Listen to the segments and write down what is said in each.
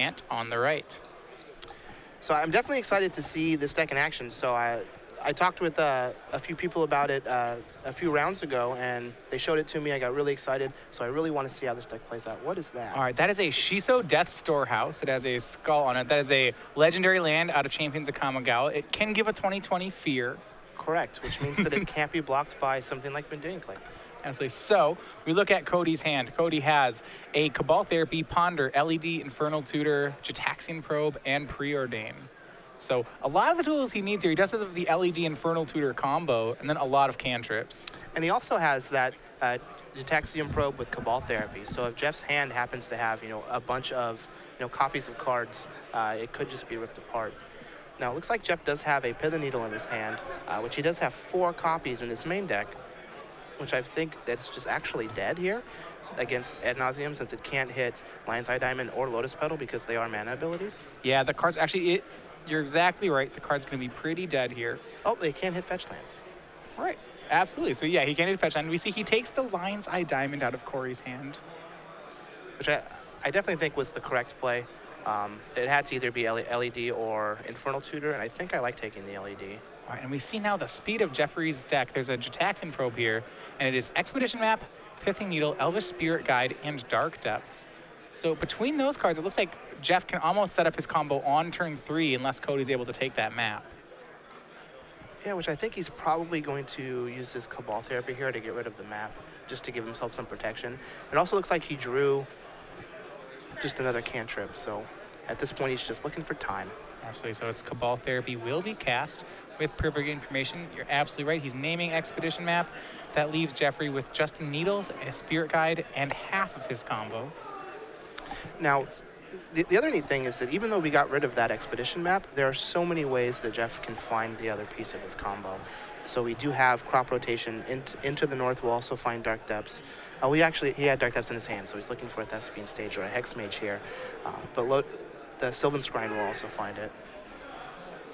Enchant on the right. So I'm definitely excited to see this deck in action. So I talked with a few people about it a few rounds ago, and they showed it to me. I got really excited, so I really want to see how this deck plays out. What is that? All right, that is a Shiso Death Storehouse. It has a skull on it. That is a legendary land out of Champions of Kamigawa. It can give a 20/20 fear. Correct, which means that it can't be blocked by something like Mending Clay. Absolutely. So we look at Cody's hand. Cody has a Cabal Therapy, Ponder, LED, Infernal Tutor, Jataxian Probe, and Preordain. So a lot of the tools he needs here. He does have the LED Infernal Tutor combo, and then a lot of cantrips. And he also has that Jataxian Probe with Cabal Therapy. So if Jeff's hand happens to have, a bunch of, copies of cards, it could just be ripped apart. Now, it looks like Jeff does have a Pithing Needle in his hand, which he does have 4 copies in his main deck, which I think that's just actually dead here against Ad Nauseam, since it can't hit Lion's Eye Diamond or Lotus Petal because they are mana abilities. Yeah, the card's actually, you're exactly right. The card's going to be pretty dead here. Oh, they can't hit fetch lands. Right, absolutely. So yeah, he can't hit fetch land. We see he takes the Lion's Eye Diamond out of Corey's hand. Which I definitely think was the correct play. It had to either be LED or Infernal Tutor, and I think I like taking the LED. All right, and we see now the speed of Jeffrey's deck. There's a Jataxian Probe here, and it is Expedition Map, Pithing Needle, Elvish Spirit Guide, and Dark Depths. So between those cards, it looks like Jeff can almost set up his combo on turn 3 unless Cody's able to take that map. Yeah, which I think he's probably going to use his Cabal Therapy here to get rid of the map, just to give himself some protection. It also looks like he drew just another cantrip, so at this point, he's just looking for time. Absolutely, so it's Cabal Therapy will be cast with perfect information. You're absolutely right. He's naming Expedition Map. That leaves Jeffrey with just Needles, a Spirit Guide, and half of his combo. Now, the other neat thing is that even though we got rid of that Expedition Map, there are so many ways that Jeff can find the other piece of his combo. So we do have Crop Rotation into the north. We'll also find Dark Depths. He had Dark Depths in his hand, so he's looking for a Thespian Stage or a Hex Mage here. But the Sylvan Scrying will also find it.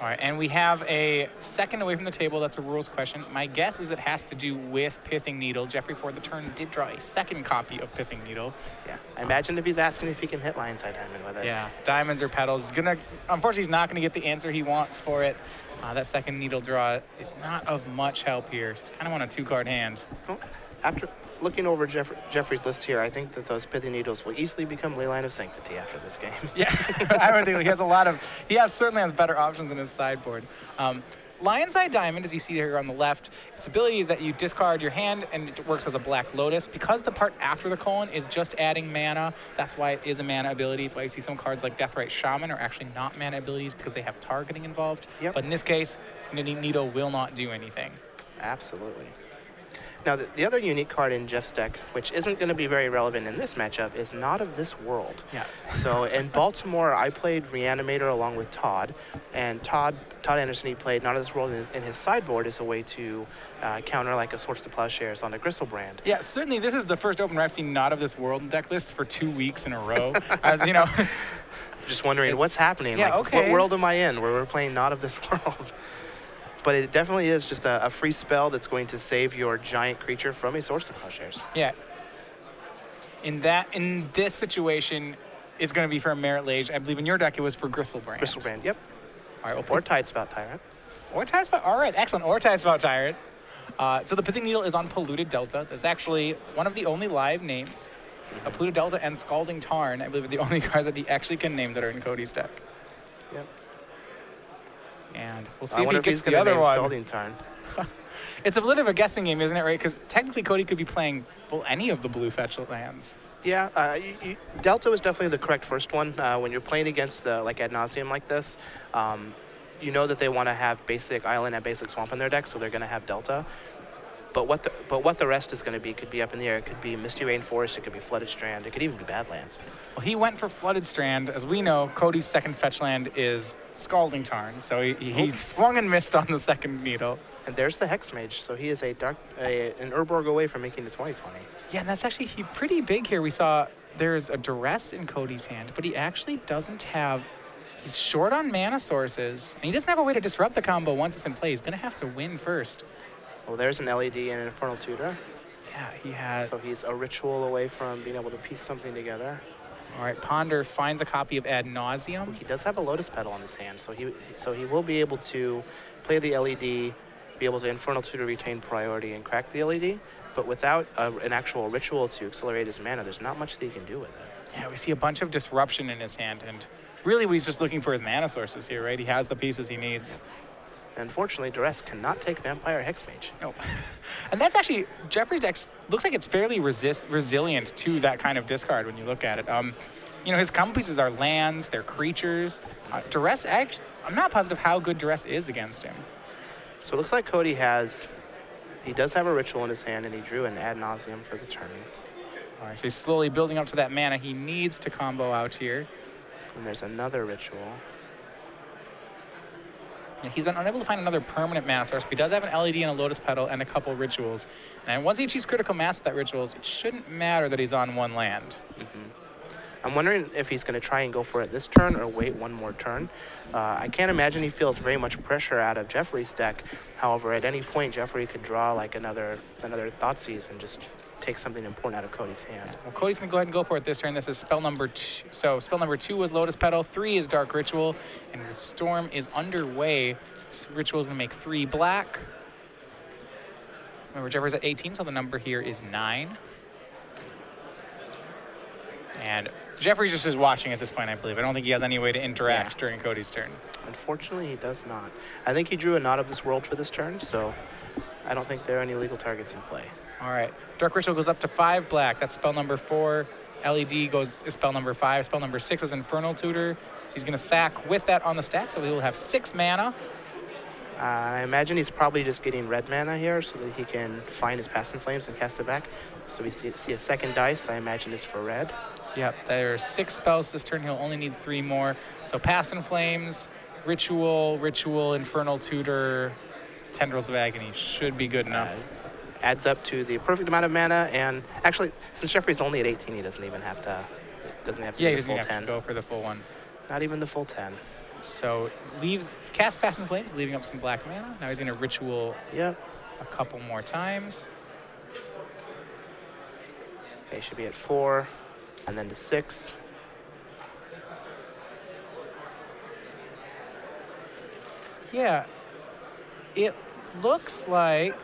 All right, and we have a second away from the table. That's a rules question. My guess is it has to do with Pithing Needle. Jeffrey, for the turn, did draw a second copy of Pithing Needle. Yeah, I imagine if he's asking if he can hit Lion's Eye Diamond with it. Yeah, diamonds or petals. Unfortunately, he's not going to get the answer he wants for it. That second needle draw is not of much help here. He's kind of on a 2-card hand. Well, after looking over Jeffrey's list here, I think that those Pithing Needles will easily become Leyline of Sanctity after this game. Yeah, I would think he certainly has better options in his sideboard. Lion's Eye Diamond, as you see here on the left, its ability is that you discard your hand and it works as a Black Lotus. Because the part after the colon is just adding mana, that's why it is a mana ability. It's why you see some cards like Deathrite Shaman are actually not mana abilities because they have targeting involved. Yep. But in this case, Needle will not do anything. Absolutely. Now, the other unique card in Jeff's deck, which isn't going to be very relevant in this matchup, is Not of This World. Yeah. So in Baltimore, I played Reanimator along with Todd, and Todd Anderson, he played Not of This World in his sideboard as a way to counter like a Swords to Plowshares on a Gristlebrand. Yeah, certainly this is the first opener I've seen Not of This World in deck lists for 2 weeks in a row. As you know. Just wondering what's happening. Yeah, like, okay. What world am I in where we're playing Not of This World? But it definitely is just a free spell that's going to save your giant creature from a Swords to Plowshares. Yeah. In this situation, it's going to be for a Merit Lage. I believe in your deck it was for Gristlebrand. Gristlebrand, yep. All right, Or Tidespout Tyrant. Or Tidespout. All right, excellent. Or Tidespout Tyrant. So the Pithing Needle is on Polluted Delta. That's actually one of the only live names. Polluted Delta and Scalding Tarn, I believe, are the only cards that he actually can name that are in Cody's deck. Yep. And we'll see if he gets the other one. Scalding Tarn. It's a bit of a guessing game, isn't it, right? Because technically Cody could be playing, any of the blue fetch lands. Yeah, Delta was definitely the correct first one. When you're playing against like Ad Nauseam like this, you know that they want to have basic Island and basic Swamp in their deck, so they're going to have Delta. But what the rest is going to be could be up in the air. It could be Misty Rainforest, it could be Flooded Strand, it could even be Badlands. Well, he went for Flooded Strand. As we know, Cody's second fetch land is Scalding Tarn, so he swung and missed on the second needle. And there's the Hex Mage, so he is an Urborg away from making the 20/20. Yeah, and that's actually pretty big here. We saw there's a Duress in Cody's hand, but he actually doesn't have. He's short on mana sources, and he doesn't have a way to disrupt the combo once it's in play. He's going to have to win first. Well, there's an LED and an Infernal Tutor. Yeah, he has. So he's a ritual away from being able to piece something together. All right, Ponder finds a copy of Ad Nauseum. He does have a Lotus Petal in his hand, so he will be able to play the LED, be able to Infernal Tutor, retain priority, and crack the LED. But without an actual ritual to accelerate his mana, there's not much that he can do with it. Yeah, we see a bunch of disruption in his hand, and really he's just looking for his mana sources here, right? He has the pieces he needs. Unfortunately, Duress cannot take Vampire Hexmage. Nope. And that's actually, Jeffrey's deck looks like it's fairly resilient to that kind of discard when you look at it. You know, his combo pieces are lands, they're creatures. Duress, I'm not positive how good Duress is against him. So it looks like Cody he does have a ritual in his hand, and he drew an Ad Nauseum for the turn. All right, so he's slowly building up to that mana he needs to combo out here. And there's another ritual. Yeah, he's been unable to find another permanent mana source, but he does have an LED and a Lotus Petal and a couple rituals. And once he achieves critical mass with that rituals, it shouldn't matter that he's on one land. I'm wondering if he's going to try and go for it this turn or wait one more turn. I can't imagine he feels very much pressure out of Jeffrey's deck. However, at any point, Jeffrey could draw like another Thoughtseize and just take something important out of Cody's hand. Well, Cody's going to go ahead and go for it this turn. This is spell number 2. So spell number 2 was Lotus Petal, 3 is Dark Ritual, and the storm is underway. This ritual is going to make 3 black. Remember, Jeffrey's at 18, so the number here is 9. And Jeffrey's just is watching at this point, I believe. I don't think he has any way to interact during Cody's turn. Unfortunately, he does not. I think he drew a Knot of this World for this turn, so I don't think there are any legal targets in play. All right. Dark Ritual goes up to 5 black. That's spell number 4. LED is spell number 5. Spell number 6 is Infernal Tutor. So he's going to sack with that on the stack, so he will have 6 mana. I imagine he's probably just getting red mana here so that he can find his Past in Flames and cast it back. So we see a second dice, I imagine is for red. Yep, there are 6 spells this turn. He'll only need 3 more. So Past in Flames, Ritual, Infernal Tutor, Tendrils of Agony should be good enough. Adds up to the perfect amount of mana, and actually, since Jeffrey's only at 18, he doesn't even have to. Yeah, he do the doesn't full have 10. to go for the full one. Not even the full 10. So cast Past in Flames, leaving up some black mana. Now he's going to Ritual a couple more times. Okay, should be at 4, and then to 6. Yeah, it looks like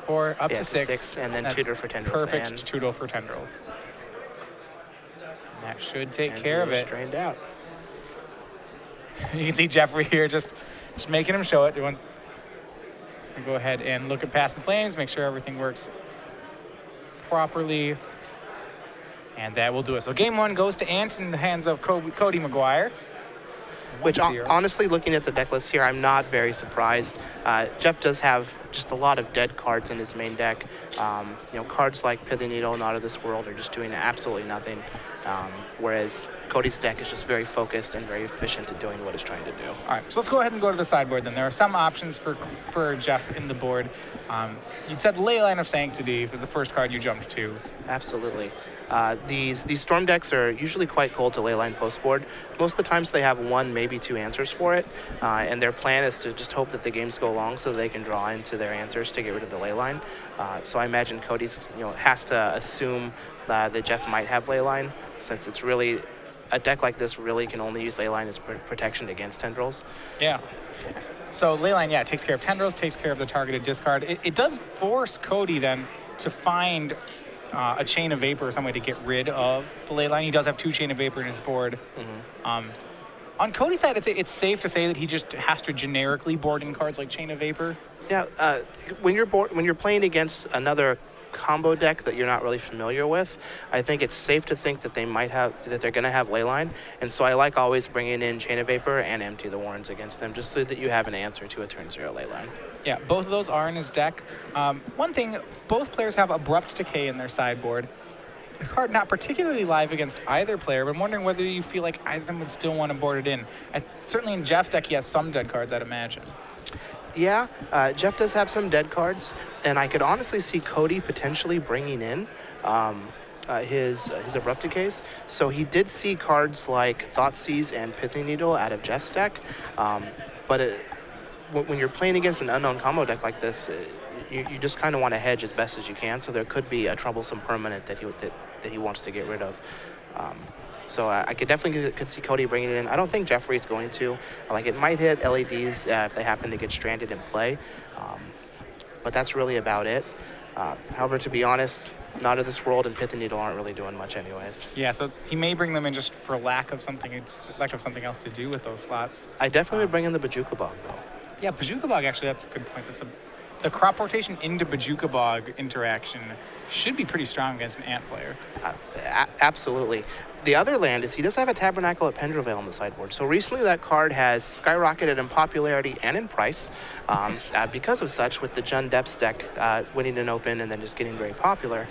4 up to 6, and then Tutor for Tendrils. Perfect Tutor for Tendrils. And that should take care of it. Strained out. You can see Jeffrey here just making him show it. He's going to go ahead and look at Past in Flames, make sure everything works properly. And that will do it. So game 1 goes to Ant in the hands of Cody Mcguire. Which, honestly, looking at the deck list here, I'm not very surprised. Jeff does have just a lot of dead cards in his main deck. Cards like Pithing Needle, Not of This World are just doing absolutely nothing. Whereas Cody's deck is just very focused and very efficient at doing what it's trying to do. All right, so let's go ahead and go to the sideboard then. There are some options for Jeff in the board. You said Leyline of Sanctity was the first card you jumped to. Absolutely. These Storm decks are usually quite cold to Leyline postboard. Most of the times they have 1, maybe 2 answers for it, and their plan is to just hope that the games go long so they can draw into their answers to get rid of the Leyline. So I imagine Cody's has to assume that Jeff might have Leyline, since it's really a deck like this really can only use Leyline as protection against Tendrils. Yeah. So Leyline, takes care of Tendrils, takes care of the targeted discard. It does force Cody then to find a Chain of Vapor or some way to get rid of the Leyline. He does have 2 Chain of Vapor in his board. On Cody's side, it's safe to say that he just has to generically board in cards like Chain of Vapor. Yeah, when you're playing against another combo deck that you're not really familiar with, I think it's safe to think that they're going to have Leyline, and so I like always bringing in Chain of Vapor and Empty the Warrens against them, just so that you have an answer to a turn 0 Leyline. Yeah, both of those are in his deck. One thing, both players have Abrupt Decay in their sideboard. The card not particularly live against either player, but I'm wondering whether you feel like either of them would still want to board it in. Certainly in Jeff's deck, he has some dead cards, I'd imagine. Yeah, Jeff does have some dead cards, and I could honestly see Cody potentially bringing in his Abrupt Decays. So he did see cards like Thoughtseize and Pithing Needle out of Jeff's deck, but when you're playing against an unknown combo deck like this, you just kind of want to hedge as best as you can, so there could be a troublesome permanent that he wants to get rid of. So I could see Cody bringing it in. I don't think Jeffrey's going to. Like, it might hit LEDs if they happen to get stranded in play. But that's really about it. However, to be honest, Not of This World and Pith and Needle aren't really doing much anyways. Yeah, so he may bring them in just for lack of something else to do with those slots. I definitely would bring in the Bajuka Bog, though. Yeah, Bajuka Bog, actually, that's a good point. The crop rotation into Bajuka Bog interaction should be pretty strong against an Ant player. Absolutely. The other land is he does have a Tabernacle at Pendrevale on the sideboard. So recently that card has skyrocketed in popularity and in price because of such, with the Jund Depths deck winning an open and then just getting very popular.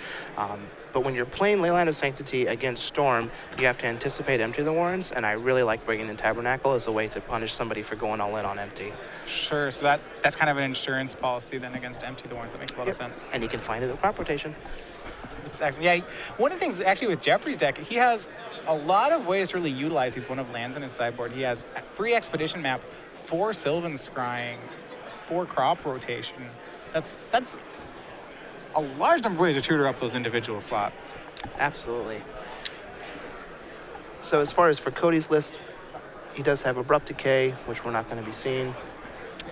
But when you're playing Leyline of Sanctity against Storm, you have to anticipate Empty the Warrens, and I really like bringing in Tabernacle as a way to punish somebody for going all in on Empty. Sure, so that's kind of an insurance policy then against Empty the Warrens. That makes a lot of sense. And you can find it with crop rotation. It's excellent. Yeah, one of the things actually with Jeffrey's deck, he has a lot of ways to really utilize these one-of lands in his sideboard. He has free Expedition Map, 4 Sylvan Scrying, 4 crop rotation. That's a large number of ways to tutor up those individual slots. Absolutely. So as far as for Cody's list, he does have Abrupt Decay, which we're not going to be seeing.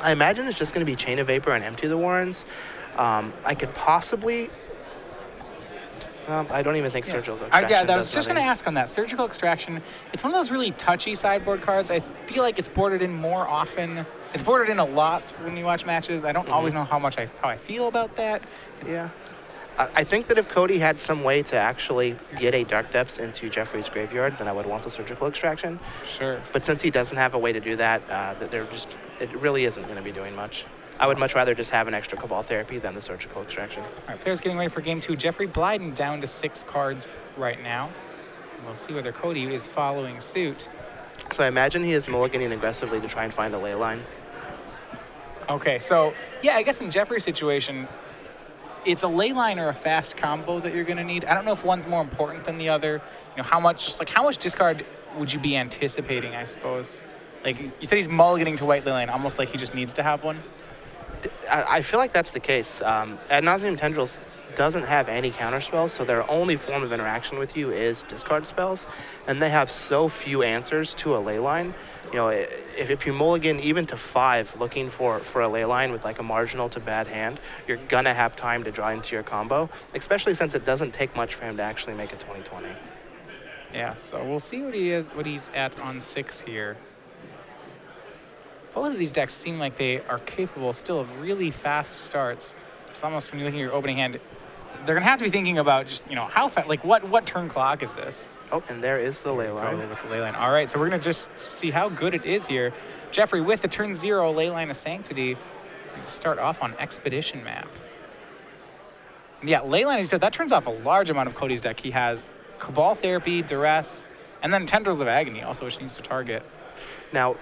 I imagine it's just going to be Chain of Vapor and Empty the Warrens. I could possibly... I don't even think Surgical Extraction I was just going to ask on that. Surgical Extraction, it's one of those really touchy sideboard cards. I feel like it's bordered in more often. It's bordered in a lot when you watch matches. I don't always know how I feel about that. Yeah. I think that if Cody had some way to actually get a Dark Depths into Jeffrey's graveyard, then I would want the Surgical Extraction. Sure. But since he doesn't have a way to do that, it really isn't going to be doing much. I would much rather just have an extra Cabal Therapy than the Surgical Extraction. All right, players getting ready for game 2. Jeffrey Blyden down to 6 cards right now. We'll see whether Cody is following suit. So I imagine he is mulliganing aggressively to try and find a ley line. Okay, so yeah, I guess in Jeffrey's situation, it's a ley line or a fast combo that you're going to need. I don't know if one's more important than the other. You know, how much discard would you be anticipating, I suppose? Like, you said he's mulliganing to white ley line, almost like he just needs to have one. I feel like that's the case. Ad Nauseam Tendrils doesn't have any counter spells, so their only form of interaction with you is discard spells, and they have so few answers to a ley line. You know, if you mulligan even to 5 looking for a ley line with like a marginal to bad hand, you're gonna have time to draw into your combo, especially since it doesn't take much for him to actually make a 20/20. Yeah, so we'll see what he's at on 6 here. Both of these decks seem like they are capable still of really fast starts. It's almost, when you look at your opening hand, they're going to have to be thinking about just, you know, how fast, like what turn clock is this? Oh, and there is the ley line. With the ley line. All right, so we're going to just see how good it is here. Jeffrey with the turn 0 ley line of Sanctity. Start off on Expedition Map. Yeah, ley line, as you said, that turns off a large amount of Cody's deck. He has Cabal Therapy, Duress, and then Tendrils of Agony also, which needs to target. Now,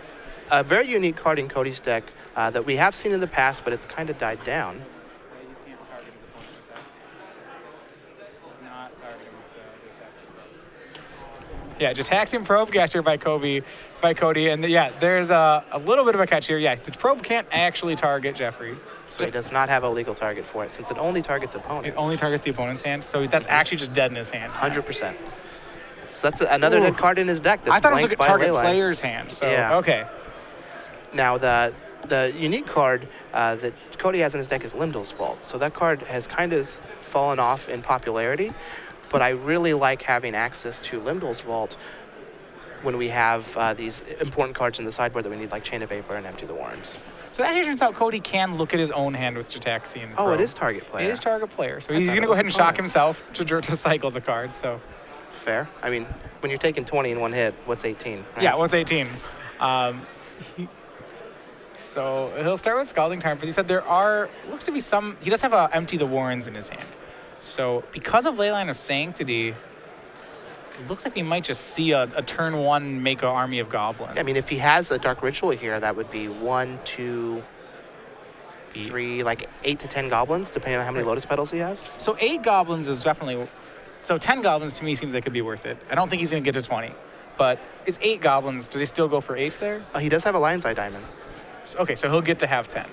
a very unique card in Cody's deck that we have seen in the past, but it's kind of died down. You can't target his opponent with that. Not targeting with the Yeah, Jataxian Probecaster by Cody. And yeah, there's a little bit of a catch here. Yeah, the probe can't actually target Jeffrey. So he does not have a legal target for it, since it only targets opponents. It only targets the opponent's hand, so that's actually just dead in his hand. 100%. So that's another dead card in his deck that's I thought it was blanked like a by target ley line. player's hand, so Yeah. okay. Now, the unique card that Cody has in his deck is Limdol's Vault. So that card has kind of fallen off in popularity, but I really like having access to Limdol's Vault when we have these important cards in the sideboard that we need, like Chain of Vapor and Empty the Warrens. So that actually turns out Cody can look at his own hand with Jataxian. Oh, it is target player. It is target player, so he's going to go ahead and shock himself to cycle the card, so. Fair. I mean, when you're taking 20 in one hit, what's 18? Right? Yeah, what's 18? So he'll start with Scalding Tarn, but he said looks to be some, he does have Empty the Warrens in his hand. So because of Leyline of Sanctity, it looks like we might just see a turn 1 make an army of goblins. I mean, if he has a Dark Ritual here, that would be 1, 2, 3, like 8 to 10 goblins, depending on how many Lotus Petals he has. So 8 goblins is definitely, so 10 goblins to me seems like it could be worth it. I don't think he's going to get to 20, but it's 8 goblins. Does he still go for 8 there? He does have a Lion's Eye Diamond. Okay, so he'll get to have 10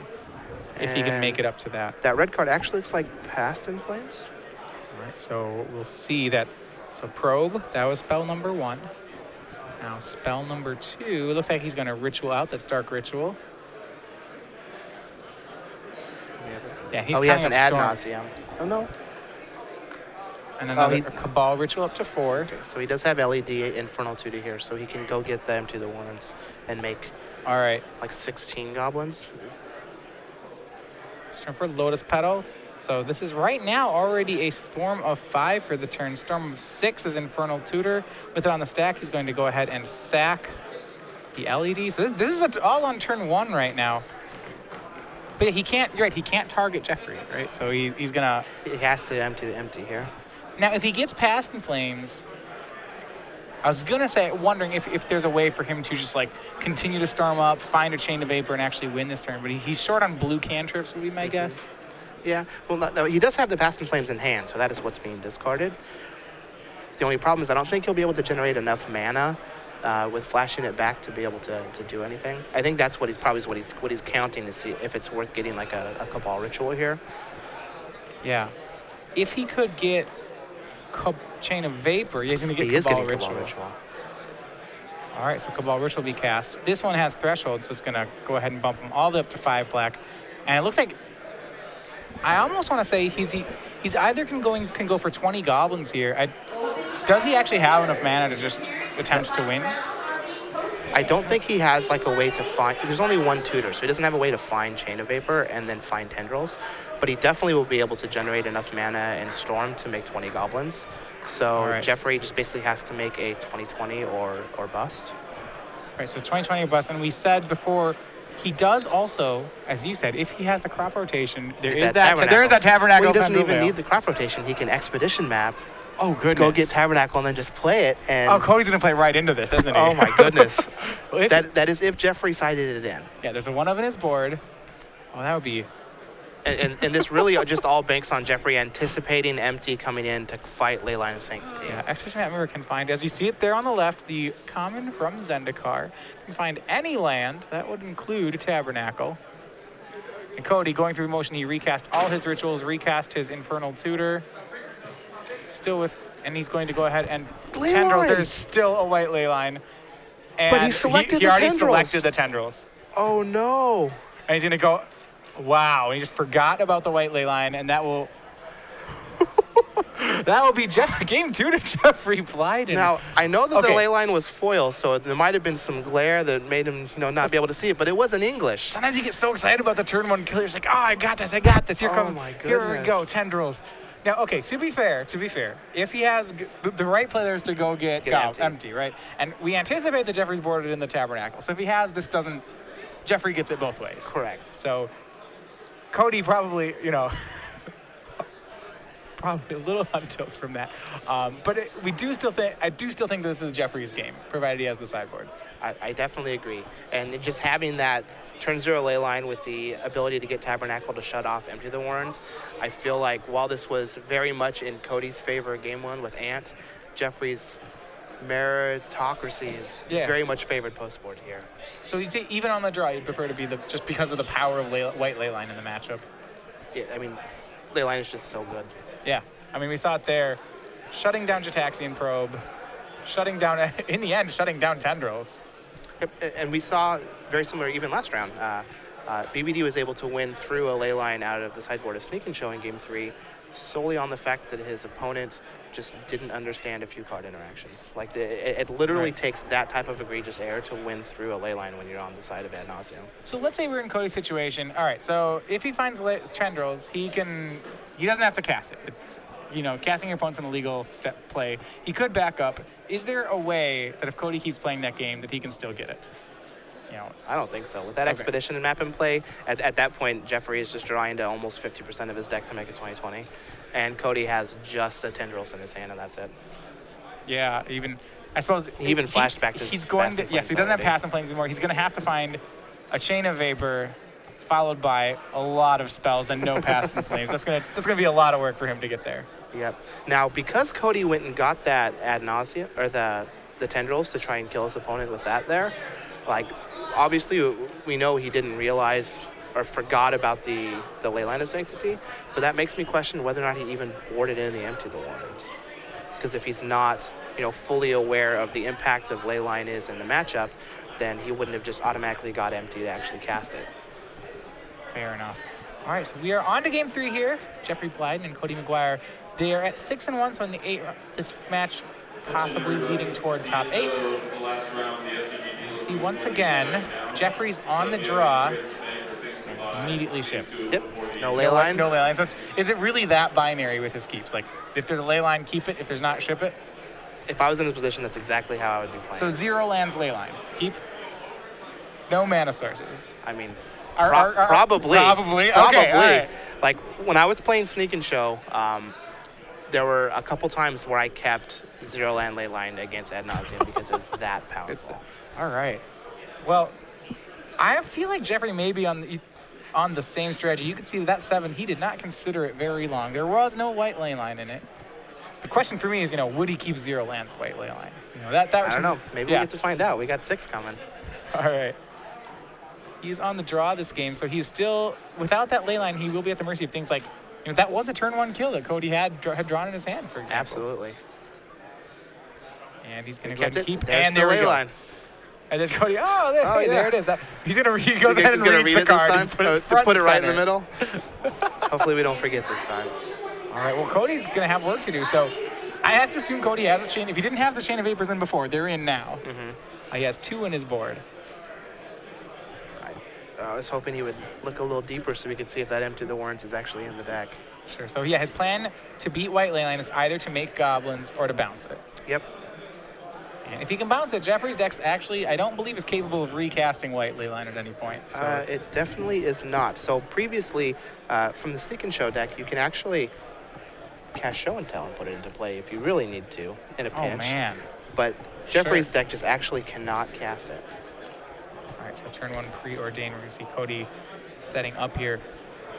if he can make it up to that. That red card actually looks like Past in Flames. All right, so we'll see that So probe, that was spell number 1. Now spell number 2, it looks like he's going to ritual out. That's Dark Ritual. Yeah, he's he has coming an ad up nauseam. Oh, no. And another Cabal Ritual up to 4. Okay, so he does have LED Infernal Tutor here, so he can go get them to the Warrens and make All right. like 16 goblins. Turn for Lotus Petal. So this is right now already a Storm of 5 for the turn. Storm of 6 is Infernal Tutor. With it on the stack, he's going to go ahead and sack the LED. So this is all on turn 1 right now. But he can't, you're right, he can't target Jeffrey, right? So he's going to... He has to empty the empty here. Now, if he gets past in Flames, I was going to say, wondering if there's a way for him to just, like, continue to storm up, find a Chain of Vapor, and actually win this turn. But he's short on blue cantrips, would be my guess. Yeah, well, no, he does have the Past in Flames in hand, so that is what's being discarded. The only problem is I don't think he'll be able to generate enough mana with flashing it back to be able to do anything. I think that's what he's counting to see if it's worth getting like a Cabal Ritual here. Yeah. If he could get Chain of Vapor, he's going to get Cabal Ritual. All right, so Cabal Ritual will be cast. This one has Threshold, so it's going to go ahead and bump him all the way up to 5 black. And it looks like, I almost want to say he's either can go for 20 goblins here. Does he actually have enough mana to just attempt to win? I don't think he has like a way to find, there's only one tutor, so he doesn't have a way to find Chain of Vapor and then find Tendrils, but he definitely will be able to generate enough mana and Storm to make 20 goblins. So right. Jeffrey just basically has to make a 20/20 or bust. Right, so 20/20 or bust, and we said before, he does also, as you said, if he has the crop rotation, there is that Tabernacle. Well, he doesn't even need the crop rotation. He can Expedition map. Oh, goodness. Go get Tabernacle and then just play it. And Cody's going to play right into this, isn't he? Oh, my goodness. Well, that is if Jeffrey sided it in. Yeah, there's a 1 of in his board. Oh, that would be... And this really just all banks on Jeffrey anticipating empty coming in to fight Leyline of Sanctity. Yeah, Expedition Map Member can find, as you see it there on the left, the common from Zendikar. Can find any land. That would include Tabernacle. And Cody, going through the motion, he recast all his rituals, recast his Infernal Tutor. Still with, and he's going to go ahead and Tendrils. There's still a white Leyline. And but he selected he already selected the Tendrils. Oh, no. And he's going to go, wow, he just forgot about the white Leyline, and that will be game 2 to Jeffrey Blyden. Now, I know that the Leyline was foil, so there might have been some glare that made him, not be able to see it, but it was in English. Sometimes you get so excited about the turn 1 kill, you're just like, oh, I got this. Here my goodness. Here we go, Tendrils. Now, okay, to be fair, if he has the right players to go get empty, right? And we anticipate that Jeffrey's boarded in the Tabernacle. So if he has, Jeffrey gets it both ways. Correct. So Cody probably, probably a little on tilt from that. But I do still think that this is Jeffrey's game, provided he has the sideboard. I definitely agree. And just having that turn 0 Leyline with the ability to get Tabernacle to shut off Empty the Warrens, I feel like while this was very much in Cody's favor game 1 with Ant, Jeffrey's meritocracy is very much favored post-board here. So you say even on the draw, you'd prefer to be just because of the power of white Leyline in the matchup? Yeah, I mean, Leyline is just so good. Yeah, I mean, we saw it there, shutting down Jataxian Probe, in the end, shutting down Tendrils. And we saw very similar even last round. BBD was able to win through a Leyline out of the sideboard of Sneak and Show in game 3 solely on the fact that his opponent just didn't understand a few card interactions. Like it literally takes that type of egregious error to win through a Leyline when you're on the side of ad nauseum. So let's say we're in Cody's situation. All right, so if he finds Tendrils, he doesn't have to cast it. It's, casting your opponent's an illegal play. He could back up. Is there a way that if Cody keeps playing that game that he can still get it? I don't think so. With that Expedition and map in play, at that point, Jeffrey is just drawing to almost 50% of his deck to make a 20/20. And Cody has just a Tendrils in his hand, and that's it. Yeah, I suppose... He even flashed back to he's going to... Yes, he doesn't have Pass and Flames anymore. He's going to have to find a Chain of Vapor followed by a lot of spells and no Pass and Flames. That's gonna be a lot of work for him to get there. Yep. Now, because Cody went and got that ad nauseum, or the Tendrils to try and kill his opponent with that there, like, obviously we know he didn't realize or forgot about the Leyline of Sanctity, but that makes me question whether or not he even boarded in the Empty the Warrens. because if he's not, fully aware of the impact of Leyline is in the matchup, then he wouldn't have just automatically got empty to actually cast it. Fair enough. All right, so we are on to game 3 here. Jeffrey Blyden and Cody Mcguire. They are at 6-1, so in the this match possibly leading toward top 8. See, once again, Jeffrey's on the draw. Immediately ships. Yep. No Leyline. No Leyline. So is it really that binary with his keeps? Like, if there's a Leyline, keep it. If there's not, ship it? If I was in this position, that's exactly how I would be playing. So 0 lands Leyline. Keep? No mana sources. I mean, probably. Probably. Okay, all right. Like, when I was playing Sneak and Show, there were a couple times where I kept 0 land Leyline against ad nauseum because it's that powerful. All right. Well, I feel like Jeffrey may be on the same strategy. You can see that 7, he did not consider it very long. There was no white Leyline in it. The question for me is, would he keep 0 lands white Leyline? I don't know. Maybe we get to find out. We got 6 coming. All right. He's on the draw this game, so he's still, without that Leyline, he will be at the mercy of things like, that was a turn 1 kill that Cody had drawn in his hand, for example. Absolutely. And he's going to go ahead and keep. There's and there we Leyline. Go. And there's Cody. There it is. He goes ahead and read the card. This time? Put it right in the middle. Hopefully we don't forget this time. All right. Well, Cody's going to have work to do. So I have to assume Cody has a chain. If he didn't have the chain of vapors in before, they're in now. He has 2 in his board. I was hoping he would look a little deeper so we could see if that Empty the Warrens is actually in the deck. Sure. So yeah, his plan to beat white Leyline is either to make goblins or to bounce it. Yep. And if he can bounce it, Jeffrey's deck actually, I don't believe, is capable of recasting white Leyline at any point. So it definitely is not. So previously, from the Sneak and Show deck, you can actually cast Show and Tell and put it into play if you really need to in a pinch. Oh, man. But Jeffrey's deck just actually cannot cast it. All right, so turn 1 preordained. We're going to see Cody setting up here.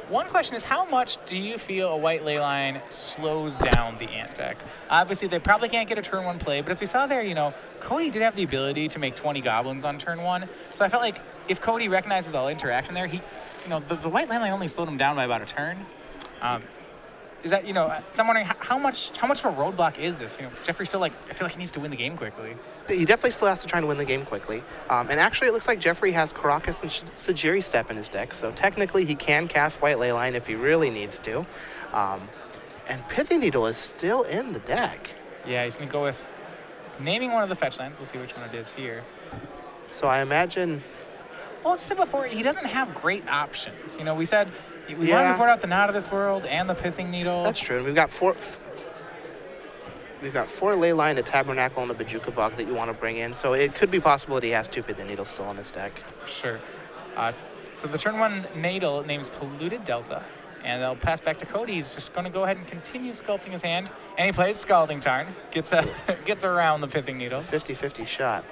One question is, how much do you feel a white Leyline slows down the Ant deck? Obviously, they probably can't get a turn 1 play, but as we saw there, Cody did have the ability to make 20 goblins on turn 1. So I felt like if Cody recognizes the interaction there, the white Leyline only slowed him down by about a turn. Is that, so I'm wondering how much of a roadblock is this? Jeffrey still, I feel like he needs to win the game quickly. He definitely still has to try and win the game quickly. And actually, it looks like Jeffrey has Karakas and Sajiri Step in his deck, so technically he can cast white Leyline if he really needs to. And Pithy Needle is still in the deck. Yeah, he's going to go with naming one of the fetch lands. We'll see which one it is here. So I imagine... Well, as I said before, he doesn't have great options. We said... We wanted to put out the Not of This World and the Pithing Needle. That's true. And we've got 4 Leyline, a Tabernacle, and a Bajuka Bug that you want to bring in. So it could be possible that he has 2 Pithing Needles still in his deck. Sure. So the turn 1 Needle names Polluted Delta. And they'll pass back to Cody. He's just going to go ahead and continue sculpting his hand. And he plays Scalding Tarn. Gets around the Pithing Needle. 50-50 shot.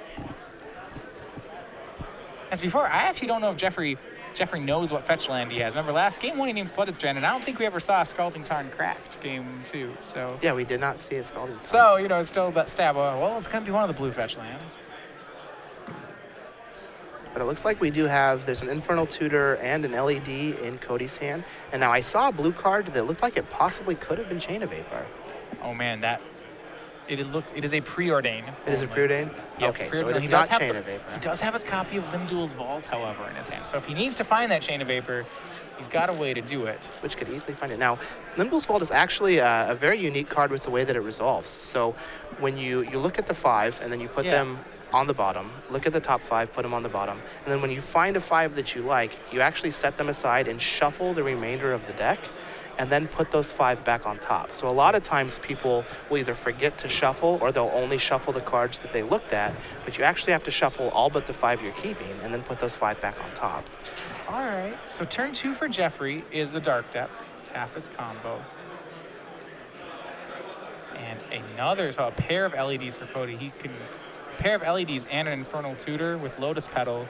As before, I actually don't know if Jeffrey knows what fetch land he has. Remember, last game 1 he named Flooded Strand, and I don't think we ever saw a Scalding Tarn cracked game 2. So yeah, we did not see a Scalding Tarn. So, it's still that stab. Well, it's going to be one of the blue fetch lands. But it looks like we do have, there's an Infernal Tutor and an LED in Cody's hand. And now I saw a blue card that looked like it possibly could have been Chain of Vapor. Oh, man, it is a preordained. It is a preordained? Yeah, okay, so it is not Chain of Vapor. He does have his copy of Limduel's Vault, however, in his hand. So if he needs to find that Chain of Vapor, he's got a way to do it. Which could easily find it. Now, Limduel's Vault is actually a very unique card with the way that it resolves. So when you look at the 5 and then you put them on the bottom, look at the top 5, put them on the bottom, and then when you find a 5 that you like, you actually set them aside and shuffle the remainder of the deck, and then put those 5 back on top. So a lot of times people will either forget to shuffle or they'll only shuffle the cards that they looked at, but you actually have to shuffle all but the 5 you're keeping and then put those 5 back on top. All right, so turn 2 for Jeffrey is the Dark Depths. It's half his combo. And so a pair of LEDs for Cody. He can, a pair of LEDs and an Infernal Tutor with Lotus Petal.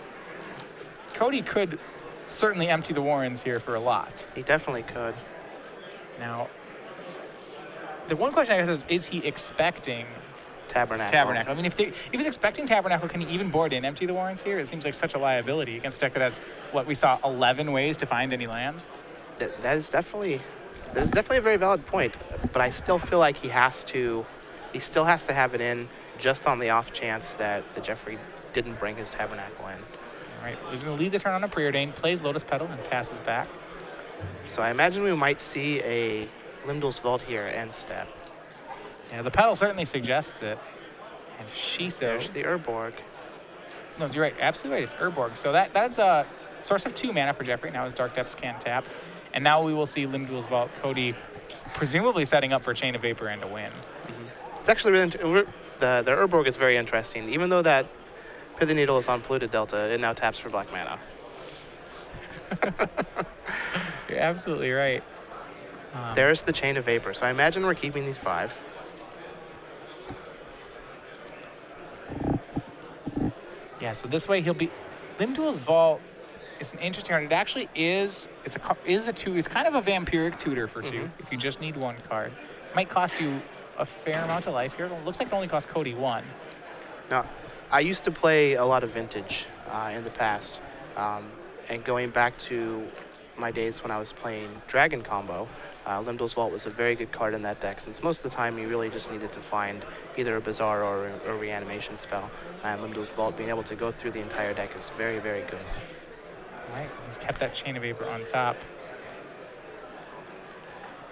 Cody could certainly empty the Warrens here for a lot. He definitely could. Now, the one question I guess is he expecting Tabernacle? I mean, if he's expecting Tabernacle, can he even board in empty the Warrens here? It seems like such a liability against a deck that has, what we saw, 11 ways to find any land. That is definitely a very valid point, but I still feel like he has to he still has to have it in just on the off chance that the Jeffrey didn't bring his Tabernacle in. All right, he's going to lead the turn on a preordain, plays Lotus Petal, and passes back. So I imagine we might see a Limdol's Vault here end step. Yeah, the Petal certainly suggests it. And Shiso. There's the Urborg. No, you're right. Absolutely right. It's Urborg. So that's a source of 2 mana for Jeffrey. Now his Dark Depths can't tap. And now we will see Limdol's Vault. Cody presumably setting up for Chain of Vapor and a win. It's actually really the Urborg is very interesting. Even though that Pithing Needle is on Polluted Delta, it now taps for black mana. You're absolutely right. There's the Chain of Vapor. So I imagine we're keeping these 5. Yeah, so this way he'll be... Limdol's Vault is an interesting card. It actually is... It's a 2. It's kind of a vampiric tutor for 2 if you just need 1 card. Might cost you a fair amount of life here. It looks like it only costs Cody 1. Now, I used to play a lot of Vintage in the past. And going back to my days when I was playing Dragon Combo, Limdol's Vault was a very good card in that deck, since most of the time you really just needed to find either a Bazaar or a reanimation spell. And Limdol's Vault, being able to go through the entire deck is very, very good. All right, he's kept that Chain of Vapor on top.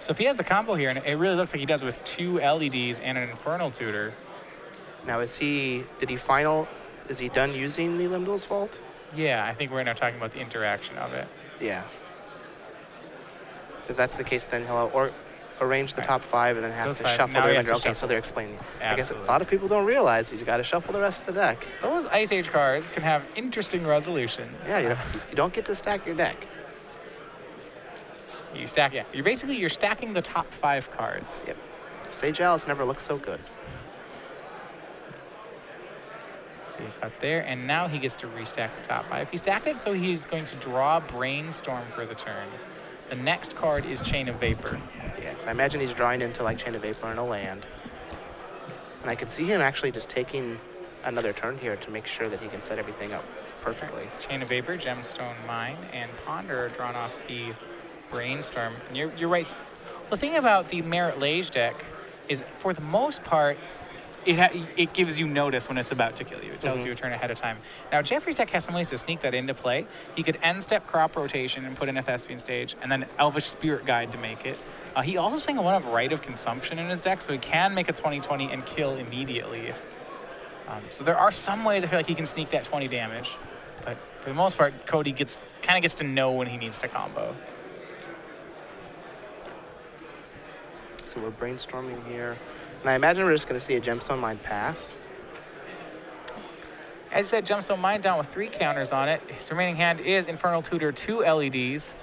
So if he has the combo here, and it really looks like he does with 2 LEDs and an Infernal Tutor. Now, is he done using the Limdol's Vault? Yeah, I think we're now talking about the interaction of it. Yeah. If that's the case, then he'll arrange the top 5 and then has to shuffle the remainder. Okay, so they're explaining. Absolutely. I guess a lot of people don't realize you got to shuffle the rest of the deck. Those Ice Age cards can have interesting resolutions. Yeah, you don't get to stack your deck. You stack, yeah. You're stacking the top 5 cards. Yep. Sage Alice never looked so good. So you cut there, and now he gets to restack the top 5. He stacked it, so he's going to draw Brainstorm for the turn. The next card is Chain of Vapor. Yes, I imagine he's drawing into like Chain of Vapor and a land. And I could see him actually just taking another turn here to make sure that he can set everything up perfectly. Chain of Vapor, Gemstone Mine, and Ponder are drawn off the Brainstorm. And you're right. The thing about the Merit Lage deck is, for the most part, it gives you notice when it's about to kill you. It tells you a turn ahead of time. Now, Jeffrey's deck has some ways to sneak that into play. He could end step Crop Rotation and put in a Thespian Stage, and then Elvish Spirit Guide to make it. He also is playing one of Rite of Consumption in his deck, so he can make a 20/20 and kill immediately. So there are some ways I feel like he can sneak that 20 damage. But for the most part, Cody kind of gets to know when he needs to combo. So we're brainstorming here. And I imagine we're just going to see a Gemstone Mine pass. As I said, Gemstone Mine down with 3 counters on it. His remaining hand is Infernal Tutor, 2 LEDs,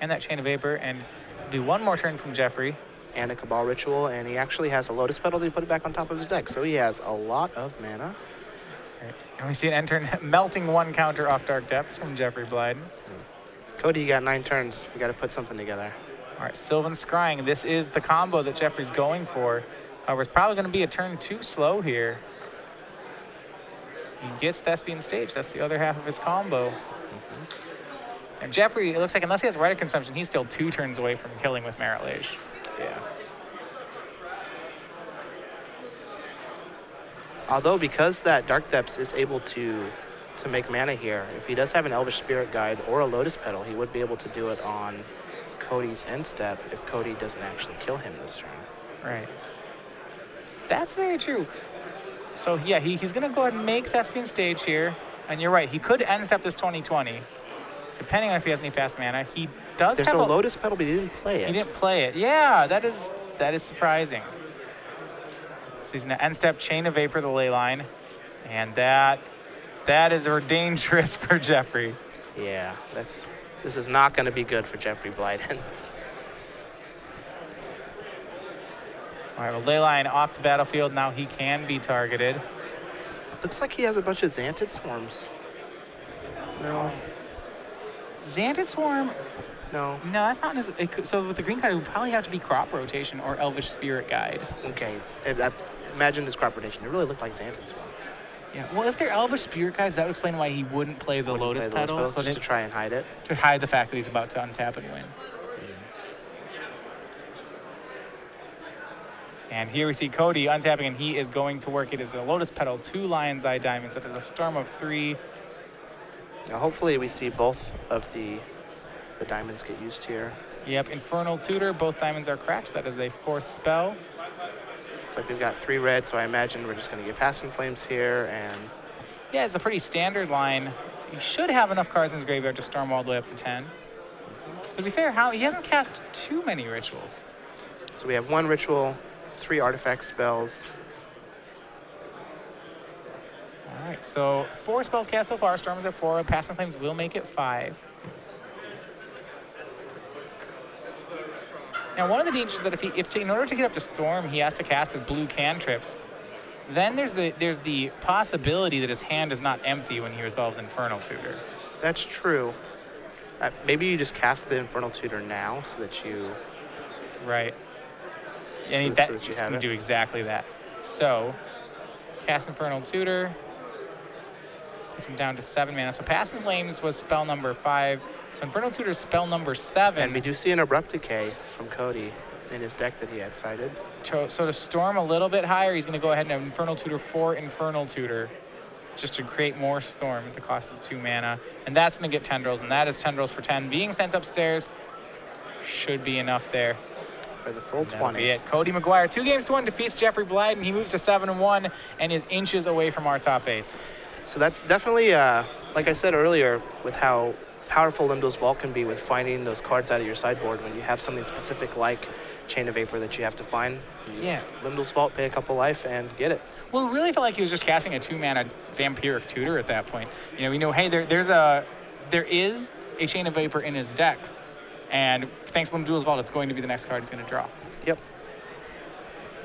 and that Chain of Vapor, and do 1 more turn from Jeffrey. And a Cabal Ritual, and he actually has a Lotus Petal that he put it back on top of his deck. So he has a lot of mana. Right. And we see an end turn melting 1 counter off Dark Depths from Jeffrey Blyden. Cody, you got 9 turns. You got to put something together. All right, Sylvan Scrying. This is the combo that Jeffrey's going for. However, it's probably going to be a turn too slow here. He gets Thespian Stage. That's the other half of his combo. And Jeffrey, it looks like, unless he has Rite of Consumption, he's still 2 turns away from killing with Merit Lage. Yeah. Although, because that Dark Depths is able to make mana here, if he does have an Elvish Spirit Guide or a Lotus Petal, he would be able to do it on Cody's end step if Cody doesn't actually kill him this turn. Right. That's very true. So yeah, he's going to go ahead and make Thespian Stage here. And you're right, he could end step this 20/20, depending on if he has any fast mana. He does There's have a Lotus Petal, but he didn't play it. He didn't play it. Yeah, that is surprising. So he's going to end step Chain of Vapor, the ley line. And that is dangerous for Jeffrey. Yeah, this is not going to be good for Jeffrey Blyden. All right, well, Leyline off the battlefield. Now he can be targeted. Looks like he has a bunch of Xantid Swarms. No. Xantid Swarm? No. No, that's not so with the green card, it would probably have to be Crop Rotation or Elvish Spirit Guide. Okay. Imagine this Crop Rotation. It really looked like Xantid Swarm. Yeah, well, if they're Elvish Spirit Guides, that would explain why he wouldn't play the Lotus Petal. So just to try and hide it? To hide the fact that he's about to untap and win. And here we see Cody untapping, and he is going to work. It is a Lotus Petal, 2 Lion's Eye Diamonds. That is a Storm of 3. Now hopefully we see both of the diamonds get used here. Yep, Infernal Tutor, both diamonds are cracked. That is a 4th spell. Looks like we've got 3 red, so I imagine we're just going to get Passion Flames here, and Yeah, it's a pretty standard line. He should have enough cards in his graveyard to storm all the way up to 10. To be fair, he hasn't cast too many rituals. so we have 1 ritual, 3 artifact spells. All right, so 4 spells cast so far. Storm is at 4. Passing Flames will make it 5. Now, one of the dangers is that if in order to get up to Storm, he has to cast his blue cantrips, then there's the possibility that his hand is not empty when he resolves Infernal Tutor. That's true. Maybe you just cast the Infernal Tutor now so that you... Right. And So that you he's have going to it. do exactly that. So, cast Infernal Tutor. Puts him down to 7 mana. So Passing Flames was spell number 5. So Infernal Tutor is spell number 7. And we do see an Abrupt Decay from Cody in his deck that he had cited. So to storm a little bit higher, he's going to go ahead and have Infernal Tutor for Infernal Tutor, just to create more storm at the cost of 2 mana. And that's going to get Tendrils, and that is Tendrils for 10. Being sent upstairs should be enough there. For the full That'll 20. be it. Cody Mcguire, 2 games to 1, defeats Jeffrey Blyden. He moves to 7-1 and is inches away from our top 8. So that's definitely, like I said earlier, with how powerful Limdo's Vault can be with finding those cards out of your sideboard when you have something specific like Chain of Vapor that you have to find. You just Limdo's Vault, pay a couple life, and get it. Well, it really felt like he was just casting a 2-mana Vampiric Tutor at that point. You know, we know, hey, there is a Chain of Vapor in his deck, and thanks to Limdo's Vault, it's going to be the next card he's going to draw. Yep.